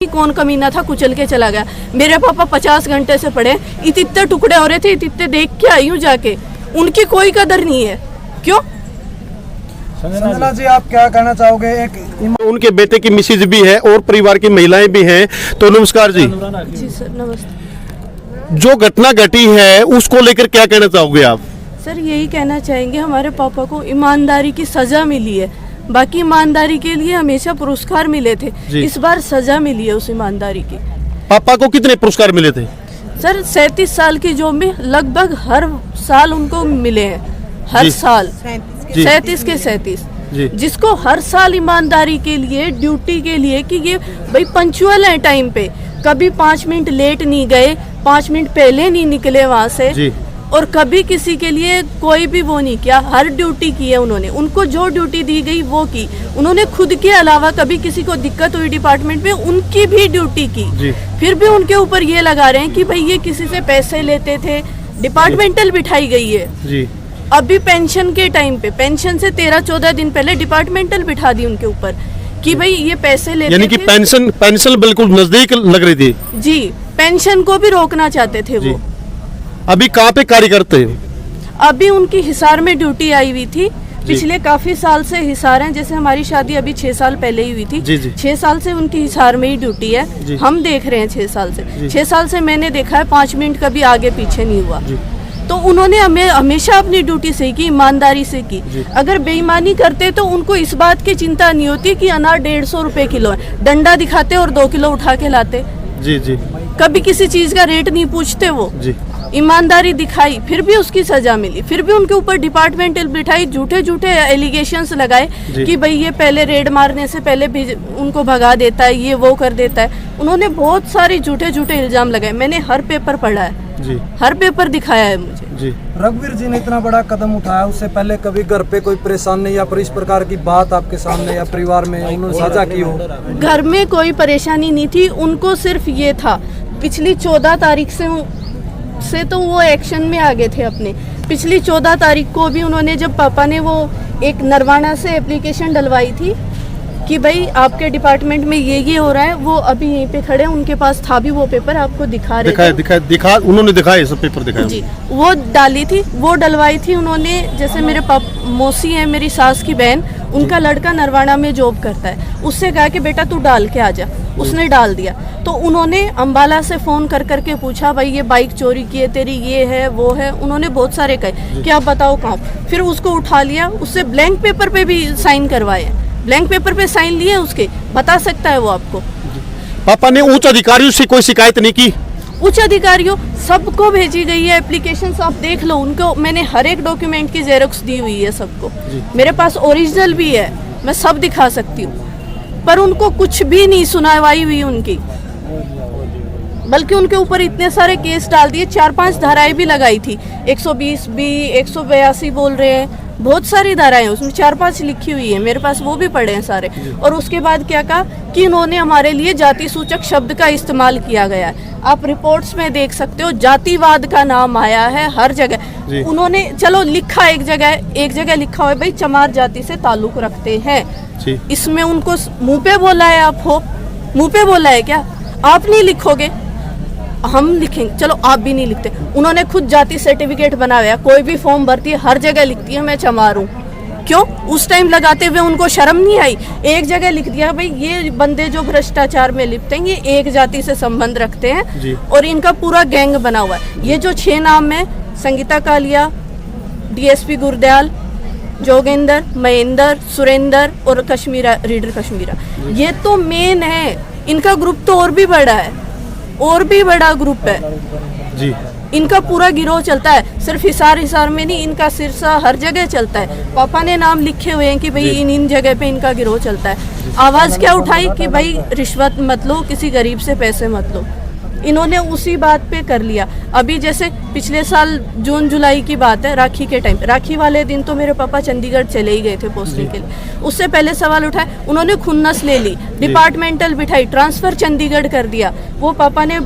कौन कमीना था कुचल के चला गया। मेरे पापा 50 घंटे से पड़े, इतने टुकड़े हो रहे थे, इतने देख के आई हूँ जाके, उनकी कोई कदर नहीं है। क्यों? संजना जी आप क्या कहना चाहोगे? एक उनके बेटे की मिसेज भी है और परिवार की महिलाएं भी हैं। तो नमस्कार जी। जी सर नमस्ते। जो घटना घटी है उसको लेकर क्या कहना चाहोगे आप? सर यही कहना चाहेंगे, हमारे पापा को ईमानदारी की सजा मिली है। बाकी ईमानदारी के लिए हमेशा पुरस्कार मिले थे, इस बार सजा मिली है उस ईमानदारी की। पापा को कितने पुरस्कार मिले थे? सर 37 साल की जॉब में लगभग हर साल उनको मिले हैं, हर साल 37 के 37, जिसको हर साल ईमानदारी के लिए, ड्यूटी के लिए कि ये भाई पंचुअल है टाइम पे, कभी 5 मिनट लेट नहीं गए, 5 मिनट पहले नहीं निकले वहाँ से, और कभी किसी के लिए कोई भी वो नहीं किया। हर ड्यूटी की है उन्होंने, उनको जो ड्यूटी दी गई वो की उन्होंने। खुद के अलावा कभी किसी को दिक्कत हुई डिपार्टमेंट में, उनकी भी ड्यूटी की। फिर भी उनके ऊपर ये लगा रहे हैं कि भाई ये किसी से पैसे लेते थे। डिपार्टमेंटल बिठाई गई है अभी पेंशन के टाइम पे, पेंशन से 13-14 दिन पहले डिपार्टमेंटल बिठा दी उनके ऊपर कि भाई ये पैसे लेते, यानी कि पेंशन बिल्कुल नजदीक लग रही थी। जी, पेंशन को भी रोकना चाहते थे वो। अभी कहाँ पे कार्य करते हैं? अभी उनकी हिसार में ड्यूटी आई हुई थी, पिछले काफी साल से हिसार हैं। जैसे हमारी शादी अभी 6 साल पहले ही हुई थी, 6 साल से उनकी हिसार में ही ड्यूटी है। हम देख रहे हैं 6 साल से, 6 साल से मैंने देखा है 5 मिनट कभी आगे पीछे नहीं हुआ। तो उन्होंने हमें हमेशा अपनी ड्यूटी से की, ईमानदारी से की। अगर बेईमानी करते तो उनको इस बात की चिंता नहीं होती कि अनार 150 रुपए किलो है, डंडा दिखाते और 2 किलो उठा के लाते। कभी किसी चीज का रेट नहीं पूछते वो। ईमानदारी दिखाई, फिर भी उसकी सजा मिली। फिर भी उनके ऊपर डिपार्टमेंटल बिठाई, झूठे झूठे एलिगेशंस लगाए कि भाई ये पहले रेड मारने से पहले भी उनको भगा देता है, ये वो कर देता है। उन्होंने बहुत सारे झूठे झूठे इल्जाम लगाए। मैंने हर पेपर पढ़ा है, हर पेपर दिखाया है मुझे। रघुवीर जी ने इतना बड़ा कदम उठाया, उससे पहले कभी घर पे कोई परेशानी या फिर इस प्रकार की बात आपके सामने या परिवार में उन्होंने साझा की हो? घर में कोई परेशानी नहीं थी उनको, सिर्फ ये था पिछली 14 तारीख से तो वो एक्शन में आ गए थे अपने। पिछली 14 तारीख को भी उन्होंने, जब पापा ने वो एक नरवाना से एप्लीकेशन डलवाई थी कि भाई आपके डिपार्टमेंट में ये हो रहा है, वो अभी यहीं पे खड़े हैं, उनके पास था भी वो पेपर, आपको दिखा रहे थे। उन्होंने दिखाए, सब पेपर दिखाए जी। वो डाली थी, वो डलवाई थी उन्होंने। जैसे मेरे मौसी है, मेरी सास की बहन, उनका लड़का नरवाना में जॉब करता है, उससे कहा कि बेटा तू डाल के आ जा। उसने डाल दिया। तो उन्होंने अंबाला से फोन कर करके पूछा भाई ये बाइक चोरी की है तेरी, ये है वो है, उन्होंने बहुत सारे कहे कि आप बताओ कहाँ। फिर उसको उठा लिया, उससे ब्लैंक पेपर पे भी साइन करवाए, ब्लैंक पेपर पे साइन लिए उसके, बता सकता है वो आपको। पापा ने उच्च अधिकारियों से कोई शिकायत नहीं की? उच्च अधिकारियों सबको भेजी गई है एप्लीकेशन, आप देख लो। उनको मैंने हर एक डॉक्यूमेंट की जेरोक्स दी हुई है सबको, मेरे पास ओरिजिनल भी है, मैं सब दिखा सकती हूँ। पर उनको कुछ भी नहीं सुनवाई हुई उनकी, बल्कि उनके ऊपर इतने सारे केस डाल दिए। 4-5 धाराएं भी लगाई थी, 120B, 182 बोल रहे हैं, बहुत सारी धाराएं उसमें 4-5 लिखी हुई है, मेरे पास वो भी पढ़े हैं सारे। और उसके बाद क्या कहा कि इन्होंने हमारे लिए जाति सूचक शब्द का इस्तेमाल किया गया है। आप रिपोर्ट्स में देख सकते हो, जातिवाद का नाम आया है हर जगह। उन्होंने चलो लिखा एक जगह लिखा हुआ है भाई चमार जाति से ताल्लुक रखते हैं, इसमें उनको मुंह पे बोला है, आप हो मुंह पे बोला है क्या? आप नहीं लिखोगे, हम लिखेंगे। चलो आप भी नहीं लिखते, उन्होंने खुद जाति सर्टिफिकेट बनाया, कोई भी फॉर्म भरती है हर जगह लिखती है मैं चमार हूँ। क्यों? उस टाइम लगाते हुए उनको शर्म नहीं आई? एक जगह लिख दिया भाई ये बंदे जो भ्रष्टाचार में लिप्त हैं, ये एक जाति से संबंध रखते हैं और इनका पूरा गैंग बना हुआ है। ये जो 6 नाम है, संगीता कालिया, DSP गुरदयाल, जोगेंद्र, महेंद्र, सुरेंद्र और कश्मीरा, रीडर कश्मीरा, ये तो मेन है। इनका ग्रुप तो और भी बड़ा है, और भी बड़ा ग्रुप है। इनका पूरा गिरोह चलता है, सिर्फ हिसार में नहीं, इनका सिरसा हर जगह चलता है। पापा ने नाम लिखे हुए हैं कि भाई इन जगह पे इनका गिरोह चलता है। आवाज क्या उठाई कि भाई रिश्वत मत लो, किसी गरीब से पैसे मत लो। इन्होंने उसी बात पे कर लिया। अभी जैसे पिछले साल जून-जुलाई की बात है, राखी के टाइम, राखी वाले दिन तो मेरे पापा चंडीगढ़ चले ही गए थे पोस्टिंग के लिए। उससे पहले सवाल उठाए, उन्होंने खुन्नस ले ली, डिपार्टमेंटल बिठाई, ट्रांसफर चंडीगढ़ कर दिया। वो पापा ने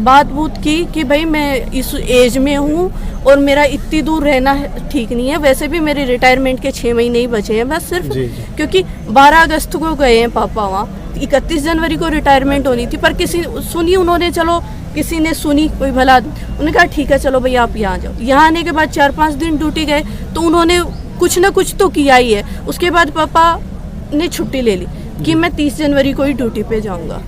बात बूत की कि भाई मैं इस एज में हूँ और मेरा इतनी दूर रहना ठीक नहीं है। वैसे भी मेरे रिटायरमेंट के 6 महीने ही बचे हैं बस सिर्फ, क्योंकि 12 अगस्त को गए हैं पापा वहाँ, 31 जनवरी को रिटायरमेंट होनी थी, पर किसी सुनी उन्होंने, चलो किसी ने सुनी, कोई भला, उन्होंने कहा ठीक है चलो भाई आप यहाँ जाओ। यहाँ आने के बाद 4-5 दिन ड्यूटी गए तो उन्होंने कुछ ना कुछ तो किया ही है। उसके बाद पापा ने छुट्टी ले ली कि मैं 30 जनवरी को ही ड्यूटी पे जाऊँगा।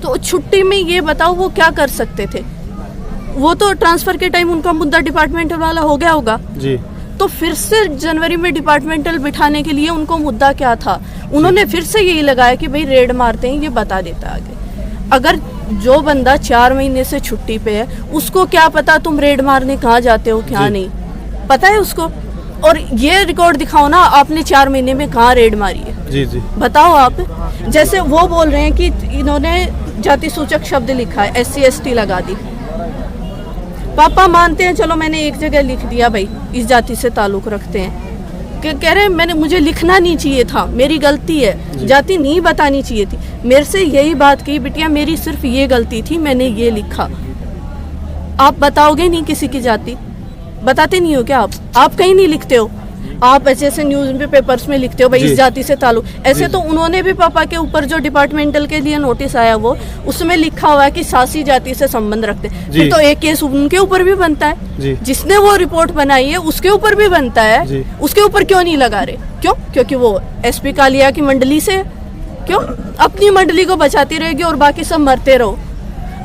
तो छुट्टी में ये बताओ वो क्या कर सकते थे? वो तो ट्रांसफर के टाइम उनका मुद्दा डिपार्टमेंटल वाला हो गया होगा जी। तो फिर से जनवरी में डिपार्टमेंटल बिठाने के लिए उनको मुद्दा क्या था? उन्होंने फिर से यही लगाया कि भाई रेड मारते हैं, ये बता देता आगे। अगर जो बंदा 4 महीने से छुट्टी पे है उसको क्या पता तुम रेड मारने कहाँ जाते हो क्या नहीं पता है उसको? और ये रिकॉर्ड दिखाओ ना, आपने 4 महीने में कहाँ रेड मारी है जी जी बताओ आप। जैसे वो बोल रहे हैं कि इन्होंने जाति सूचक शब्द लिखा है, SC ST लगा दी। पापा मानते हैं, चलो मैंने एक जगह लिख दिया भाई इस जाति से ताल्लुक रखते हैं, कह रहे हैं मुझे लिखना नहीं चाहिए था, मेरी गलती है, जाति नहीं बतानी चाहिए थी। मेरे से यही बात कही, बिटिया मेरी सिर्फ ये गलती थी, मैंने ये लिखा। आप बताओगे नहीं किसी की जाति? बताते नहीं हो क्या आप कहीं नहीं लिखते हो? आप ऐसे न्यूज़ पेपर्स में लिखते हो भाई इस जाति से ताल्लुक। ऐसे तो उन्होंने भी पापा के ऊपर जो डिपार्टमेंटल के लिए नोटिस आया वो उसमें लिखा हुआ है कि सासी जाति से संबंध रखते हैं। फिर तो एक केस उनके ऊपर भी बनता है, जिसने वो रिपोर्ट बनाई है उसके ऊपर भी बनता है। उसके ऊपर क्यों नहीं लगा रहे? क्यों? क्योंकि वो SP कालिया की मंडली से। क्यों? अपनी मंडली को बचाती रहेगी और बाकी सब मरते रहो।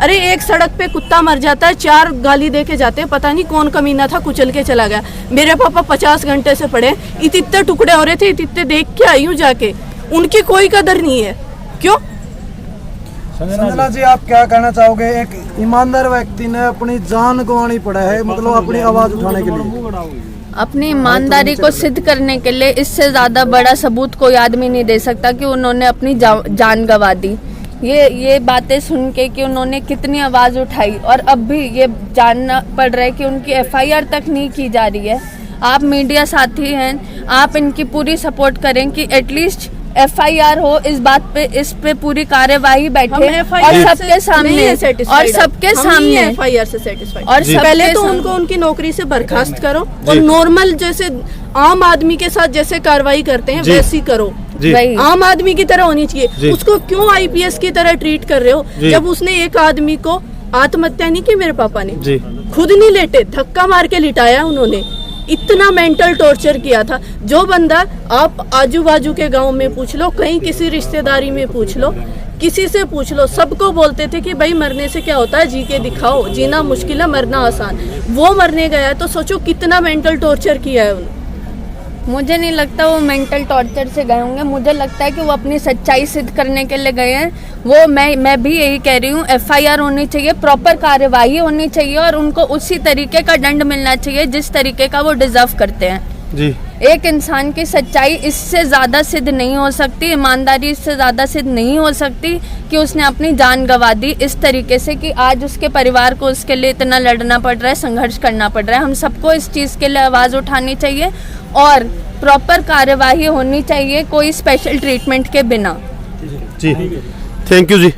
अरे एक सड़क पे कुत्ता मर जाता है, 4 गाली दे के जाते हैं, पता नहीं कौन कमीना था कुचल के चला गया। मेरे पापा 50 घंटे से पड़े, इतने टुकड़े हो रहे थे, इतने देख के आई हूँ जाके, उनकी कोई कदर नहीं है। क्यों? संजना जी आप क्या कहना चाहोगे? एक ईमानदार व्यक्ति ने अपनी जान गंवानी पड़ा है, मतलब अपनी आवाज उठाने के लिए, अपनी ईमानदारी को सिद्ध करने के लिए इससे ज्यादा बड़ा सबूत कोई आदमी नहीं दे सकता कि उन्होंने अपनी जान गंवा दी। ये बातें सुन के कि उन्होंने कितनी आवाज़ उठाई और अब भी ये जानना पड़ रहा है कि उनकी FIR तक नहीं की जा रही है। आप मीडिया साथी हैं, आप इनकी पूरी सपोर्ट करें कि एटलीस्ट FIR हो इस बात पे, इस पे पूरी कार्यवाही बैठे और सबके सामने FIR से सेटिस्फाइड। और पहले तो उनको उनकी नौकरी से बर्खास्त करो और नॉर्मल जैसे आम आदमी के साथ जैसे कार्रवाई करते हैं वैसी करो, आम आदमी की तरह होनी चाहिए। उसको क्यों IPS की तरह ट्रीट कर रहे हो? जब उसने एक आदमी को आत्महत्या नहीं की, मेरे पापा ने खुद नहीं लेटे, धक्का मार के लिटाया उन्होंने, इतना मेंटल टॉर्चर किया था। जो बंदा आप आजू बाजू के गांव में पूछ लो, कहीं किसी रिश्तेदारी में पूछ लो, किसी से पूछ लो, सबको बोलते थे कि भाई मरने से क्या होता है, जी के दिखाओ, जीना मुश्किल है मरना आसान। वो मरने गया तो सोचो कितना मेंटल टॉर्चर किया है उन्होंने। मुझे नहीं लगता वो मेंटल टॉर्चर से गए होंगे, मुझे लगता है कि वो अपनी सच्चाई सिद्ध करने के लिए गए हैं। वो मैं भी यही कह रही हूँ, FIR होनी चाहिए, प्रॉपर कार्यवाही होनी चाहिए और उनको उसी तरीके का दंड मिलना चाहिए जिस तरीके का वो डिजर्व करते हैं जी। एक इंसान की सच्चाई इससे ज़्यादा सिद्ध नहीं हो सकती, ईमानदारी इससे ज़्यादा सिद्ध नहीं हो सकती कि उसने अपनी जान गंवा दी इस तरीके से कि आज उसके परिवार को उसके लिए इतना लड़ना पड़ रहा है, संघर्ष करना पड़ रहा है। हम सबको इस चीज़ के लिए आवाज़ उठानी चाहिए और प्रॉपर कार्यवाही होनी चाहिए, कोई स्पेशल ट्रीटमेंट के बिना जी। Thank you ji.